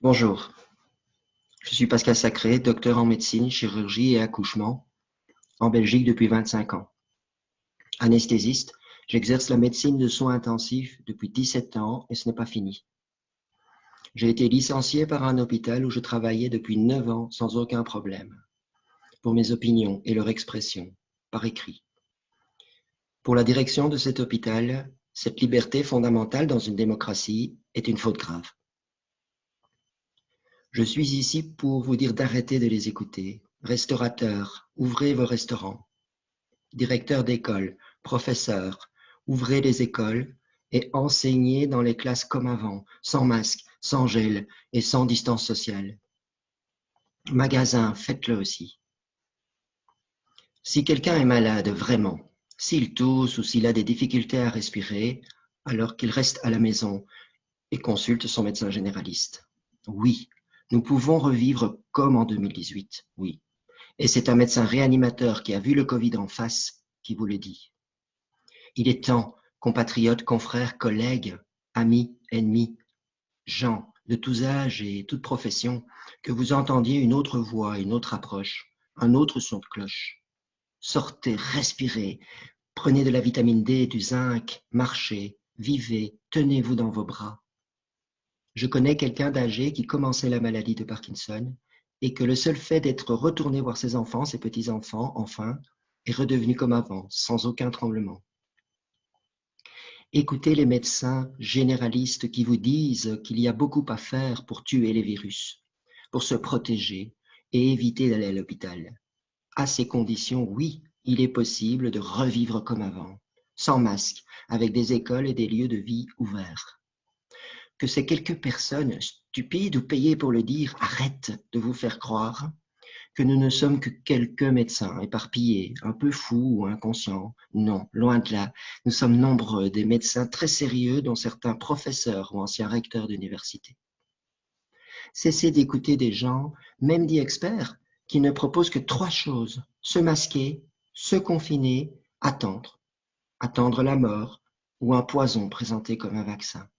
Bonjour, je suis Pascal Sacré, docteur en médecine, chirurgie et accouchement en Belgique depuis 25 ans. Anesthésiste, j'exerce la médecine de soins intensifs depuis 17 ans et ce n'est pas fini. J'ai été licencié par un hôpital où je travaillais depuis 9 ans sans aucun problème, pour mes opinions et leur expression, par écrit. Pour la direction de cet hôpital, cette liberté fondamentale dans une démocratie est une faute grave. Je suis ici pour vous dire d'arrêter de les écouter. Restaurateurs, ouvrez vos restaurants. Directeurs d'école, professeurs, ouvrez les écoles et enseignez dans les classes comme avant, sans masque, sans gel et sans distance sociale. Magasins, faites-le aussi. Si quelqu'un est malade, vraiment, s'il tousse ou s'il a des difficultés à respirer, alors qu'il reste à la maison et consulte son médecin généraliste. Oui, nous pouvons revivre comme en 2018, oui. Et c'est un médecin réanimateur qui a vu le Covid en face qui vous le dit. Il est temps, compatriotes, confrères, collègues, amis, ennemis, gens de tous âges et toutes professions, que vous entendiez une autre voix, une autre approche, un autre son de cloche. Sortez, respirez, prenez de la vitamine D, du zinc, marchez, vivez, tenez-vous dans vos bras. Je connais quelqu'un d'âgé qui commençait la maladie de Parkinson et que le seul fait d'être retourné voir ses enfants, ses petits-enfants, enfin, est redevenu comme avant, sans aucun tremblement. Écoutez les médecins généralistes qui vous disent qu'il y a beaucoup à faire pour tuer les virus, pour se protéger et éviter d'aller à l'hôpital. À ces conditions, oui, il est possible de revivre comme avant, sans masque, avec des écoles et des lieux de vie ouverts. Que ces quelques personnes, stupides ou payées pour le dire, arrêtent de vous faire croire que nous ne sommes que quelques médecins éparpillés, un peu fous ou inconscients. Non, loin de là. Nous sommes nombreux, des médecins très sérieux, dont certains professeurs ou anciens recteurs d'université. Cessez d'écouter des gens, même dits experts, qui ne proposent que trois choses: se masquer, se confiner, attendre. Attendre la mort ou un poison présenté comme un vaccin.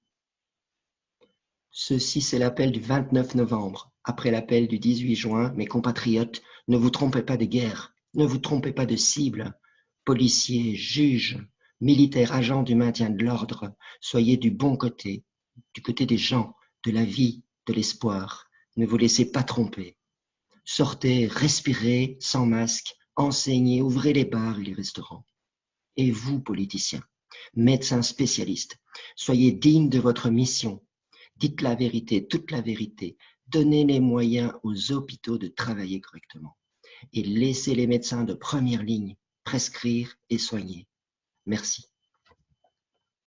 Ceci, c'est l'appel du 29 novembre. Après l'appel du 18 juin, mes compatriotes, ne vous trompez pas de guerre, ne vous trompez pas de cible. Policiers, juges, militaires, agents du maintien de l'ordre, soyez du bon côté, du côté des gens, de la vie, de l'espoir. Ne vous laissez pas tromper. Sortez, respirez, sans masque, enseignez, ouvrez les bars et les restaurants. Et vous, politiciens, médecins spécialistes, soyez dignes de votre mission. Dites la vérité, toute la vérité. Donnez les moyens aux hôpitaux de travailler correctement. Et laissez les médecins de première ligne prescrire et soigner. Merci.